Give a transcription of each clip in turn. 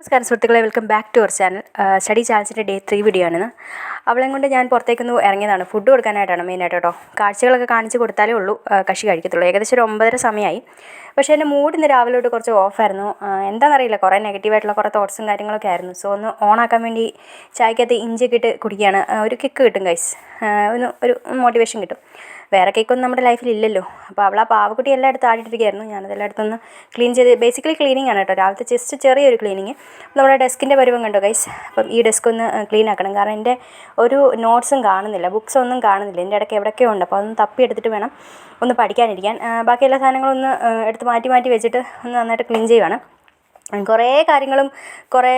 നമസ്കാരം സുഹൃത്തുക്കളെ, welcome back to our channel. Study ചാൻസിൻ്റെ ഡേ 3 വീഡിയോ ആണെന്ന്. അവളെയും കൊണ്ട് ഞാൻ പുറത്തേക്കൊന്ന് ഇറങ്ങിയതാണ്. ഫുഡ് കൊടുക്കാനായിട്ടാണ് മെയിനായിട്ട് കേട്ടോ. കാഴ്ചകളൊക്കെ കാണിച്ച് കൊടുത്താലേ ഉള്ളൂ കക്ഷി കഴിക്കത്തുള്ളൂ. ഏകദേശം ഒരു 9:30 സമയമായി. പക്ഷേ എൻ്റെ മൂഡ് ഇന്ന് രാവിലെ തൊട്ട് കുറച്ച് ഓഫായിരുന്നു. എന്താണെന്നറിയില്ല, കുറേ നെഗറ്റീവായിട്ടുള്ള കുറേ തോട്ട്സും കാര്യങ്ങളൊക്കെ ആയിരുന്നു. സോ ഒന്ന് ഓണാക്കാൻ വേണ്ടി ചായക്കകത്ത് ഇഞ്ചിയൊക്കെ ഇട്ട് കുടിക്കുകയാണ്. ഒരു കിക്ക് കിട്ടും ഗൈസ്, ഒരു മോട്ടിവേഷൻ കിട്ടും. വേറെ കേക്കൊന്നും നമ്മുടെ ലൈഫിൽ ഇല്ലല്ലോ. അപ്പോൾ അവൾ ആ പാവക്കുട്ടി എല്ലായിടത്തും ആടിയിട്ടിരിക്കുകയായിരുന്നു. ഞാനതെല്ലായിടത്തൊന്ന് ക്ലീൻ ചെയ്ത്, ബേസിക്കലി ക്ലീനിങ് ആണ് കേട്ടോ. രാവിലത്തെ ജസ്റ്റ് ചെറിയൊരു ക്ലീനിങ്. നമ്മുടെ ഡെസ്കിൻ്റെ പരുവം കണ്ടോ ഗൈസ്. അപ്പം ഈ ഡെസ്ക് ഒന്ന് ക്ലീൻ ആക്കണം. കാരണം എൻ്റെ ഒരു നോട്ട്സും കാണുന്നില്ല, ബുക്സൊന്നും കാണുന്നില്ല. എൻ്റെ ഇടയ്ക്ക് എവിടെയൊക്കെയോ ഉണ്ട്. അപ്പോൾ അതൊന്ന് തപ്പി എടുത്തിട്ട് വേണം ഒന്ന് പഠിക്കാനിരിക്കാൻ. ബാക്കി എല്ലാ സാധനങ്ങളും ഒന്ന് എടുത്ത് മാറ്റി വെച്ചിട്ട് ഒന്ന് നന്നായിട്ട് ക്ലീൻ ചെയ്യുവാണ്. കുറേ കാര്യങ്ങളും കുറേ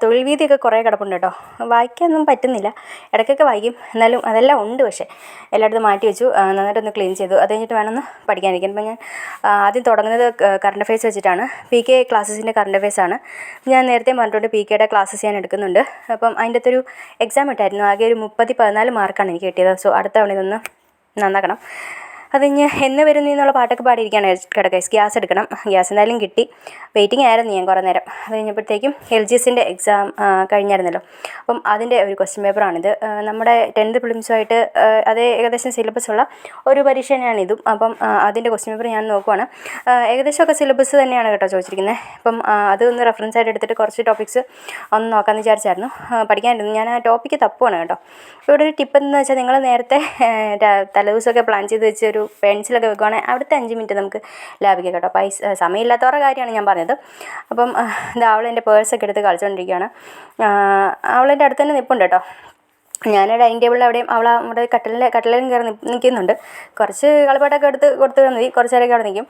തൊഴിൽ വീതിയൊക്കെ കുറേ കിടപ്പുണ്ട് കേട്ടോ. വായിക്കാനൊന്നും പറ്റുന്നില്ല, ഇടയ്ക്കൊക്കെ വായിക്കും. എന്നാലും അതെല്ലാം ഉണ്ട്. പക്ഷേ എല്ലായിടത്തും മാറ്റി വെച്ചു, നന്നായിട്ടൊന്ന് ക്ലീൻ ചെയ്തു. അത് കഴിഞ്ഞിട്ട് വേണമെന്ന് പഠിക്കാനിരിക്കാൻ. അപ്പോൾ ഞാൻ ആദ്യം തുടങ്ങുന്നത് കറണ്ട് അഫയേഴ്സ് വെച്ചിട്ടാണ്. PK ക്ലാസ്സസിൻ്റെ കറണ്ട് അഫയേഴ്സാണ്. ഞാൻ നേരത്തെ പറഞ്ഞിട്ടുണ്ട് PKയുടെ ക്ലാസ്സസ് ഞാൻ എടുക്കുന്നുണ്ട്. അപ്പം അതിൻ്റെ അകത്തൊരു എക്സാം ഇട്ടായിരുന്നു. ആകെ ഒരു 14 മാർക്കാണ് എനിക്ക് കിട്ടിയത്. സോ അടുത്ത തവണ ഇതൊന്ന് നന്നാക്കണം. അത് കഴിഞ്ഞ് എന്ന് വരുന്നു എന്നുള്ള പാട്ടൊക്കെ പാടിയിരിക്കുകയാണ് കിടക്കുക. ഗ്യാസ് എടുക്കണം. ഗ്യാസ് എന്തായാലും കിട്ടി. വെയിറ്റിംഗ് ആയിരുന്നു ഞാൻ കുറേ നേരം. അത് കഴിഞ്ഞപ്പോഴത്തേക്കും LGSൻ്റെ എക്സാം കഴിഞ്ഞായിരുന്നല്ലോ. അപ്പം അതിൻ്റെ ഒരു ക്വസ്റ്റ്യൻ പേപ്പറാണിത്. നമ്മുടെ 10th പ്രിലിംസുമായിട്ട് അതേ ഏകദേശം സിലബസുള്ള ഒരു പരീക്ഷ തന്നെയാണ് ഇതും. അപ്പം അതിൻ്റെ ക്വസ്റ്റ്യൻ പേപ്പർ ഞാൻ നോക്കുവാണ്. ഏകദേശമൊക്കെ സിലബസ് തന്നെയാണ് കേട്ടോ ചോദിച്ചിരിക്കുന്നത്. അപ്പം അതൊന്ന് റെഫറൻസ് ആയിട്ട് എടുത്തിട്ട് കുറച്ച് ടോപ്പിക്സ് ഒന്ന് നോക്കാമെന്ന് വിചാരിച്ചായിരുന്നു. പഠിക്കാനിരുന്നു. ഞാൻ ആ ടോപ്പിക്ക് തപ്പുവാണ് കേട്ടോ. ഇവിടെ ഒരു ടിപ്പ് എന്ന് വെച്ചാൽ, നിങ്ങൾ നേരത്തെ തലേദിവസമൊക്കെ പ്ലാൻ ചെയ്ത് വെച്ച് ഒരു പെൻസിലൊക്കെ വെക്കുവാണെങ്കിൽ അവിടുത്തെ 5 മിനിറ്റ് നമുക്ക് ലാഭിക്കാം കേട്ടോ. സമയമില്ലാത്തവരുടെ കാര്യമാണ് ഞാൻ പറഞ്ഞത്. അപ്പം അവളെൻ്റെ പേഴ്സൊക്കെ എടുത്ത് കളിച്ചുകൊണ്ടിരിക്കുകയാണ്. അവളെൻ്റെ അടുത്ത് തന്നെ നിൽപ്പുണ്ട് കേട്ടോ. ഞാൻ ഡൈനിങ് ടേബിളിൽ അവിടെയും അവൾ നമ്മുടെ കട്ടിലും കയറി നിൽക്കുന്നുണ്ട്. കുറച്ച് കളിപ്പാട്ടൊക്കെ എടുത്ത് കൊടുത്ത് മതി, കുറച്ച് നേരമൊക്കെ അവിടെ നിൽക്കും.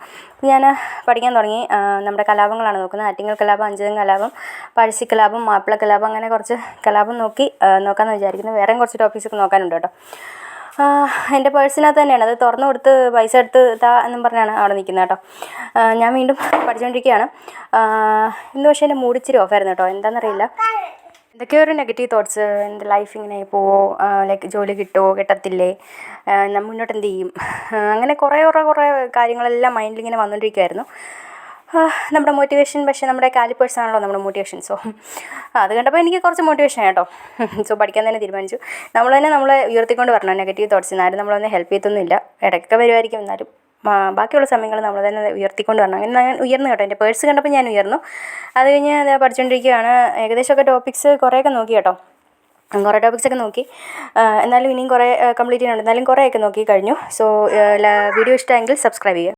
ഞാൻ പഠിക്കാൻ തുടങ്ങി. നമ്മുടെ കലാപങ്ങളാണ് നോക്കുന്നത്. ആറ്റിങ്ങൽ കലാപം, അഞ്ചകം കലാപം, പഴശ്ശി കലാപം, മാപ്പിള കലാപം, അങ്ങനെ കുറച്ച് കലാപം നോക്കാമെന്ന് വിചാരിക്കുന്നു. വേറെയും കുറച്ച് ടോപ്പിക്സൊക്കെ നോക്കാനുണ്ട് കേട്ടോ. എൻ്റെ പേഴ്സിനകത്ത് തന്നെയാണ്. അത് തുറന്നു കൊടുത്ത് പൈസ എടുത്ത് എന്നും പറഞ്ഞാണ് അവിടെ നിൽക്കുന്നത് കേട്ടോ. ഞാൻ വീണ്ടും പഠിച്ചുകൊണ്ടിരിക്കുകയാണ്. ഇന്ന് പക്ഷേ എൻ്റെ മൂഡ് ഇച്ചിരി ഓഫായിരുന്നു കേട്ടോ. എന്താണെന്നറിയില്ല, എന്തൊക്കെയോ ഒരു നെഗറ്റീവ് തോട്ട്സ്. എൻ്റെ ലൈഫ് ഇങ്ങനെ പോവോ, ലൈക്ക് ജോലി കിട്ടുമോ കിട്ടത്തില്ലേ, മുന്നോട്ട് എന്ത് ചെയ്യും, അങ്ങനെ കുറേ കാര്യങ്ങളെല്ലാം മൈൻഡിലിങ്ങനെ വന്നുകൊണ്ടിരിക്കുമായിരുന്നു. നമ്മുടെ മോട്ടിവേഷൻ, പക്ഷേ നമ്മുടെ കാലിപ്പേഴ്സ് ആണല്ലോ നമ്മുടെ മോട്ടിവേഷൻ. സോ അത് കണ്ടപ്പോൾ എനിക്ക് കുറച്ച് മോട്ടിവേഷൻ കേട്ടോ. സോ പഠിക്കാൻ തന്നെ തീരുമാനിച്ചു. നമ്മൾ തന്നെ നമ്മളെ ഉയർത്തിക്കൊണ്ട് വരണം. നെഗറ്റീവ് തോട്ട്സ് ആരും നമ്മളൊന്നും ഹെൽപ്പ് ചെയ്യത്തൊന്നുമില്ല. ഇടയ്ക്കൊക്കെ വരുമായിരിക്കും, എന്നാലും ബാക്കിയുള്ള സമയങ്ങൾ നമ്മൾ തന്നെ ഉയർത്തിക്കൊണ്ട് വരണം. അങ്ങനെ ഞാൻ ഉയർന്നു കേട്ടോ. എൻ്റെ പേഴ്സ് കണ്ടപ്പോൾ ഞാൻ ഉയർന്നു. അത് കഴിഞ്ഞ് അത് പഠിച്ചുകൊണ്ടിരിക്കുകയാണ്. ഏകദേശമൊക്കെ ടോപ്പിക്സ് കുറേയൊക്കെ നോക്കി കേട്ടോ. കുറേ ടോപ്പിക്സൊക്കെ നോക്കി. എന്നാലും ഇനിയും കുറേ കംപ്ലീറ്റ് ചെയ്യാനുണ്ട്. എന്നാലും കുറേയൊക്കെ നോക്കി കഴിഞ്ഞു. സോ വീഡിയോ ഇഷ്ടമെങ്കിൽ സബ്സ്ക്രൈബ് ചെയ്യുക.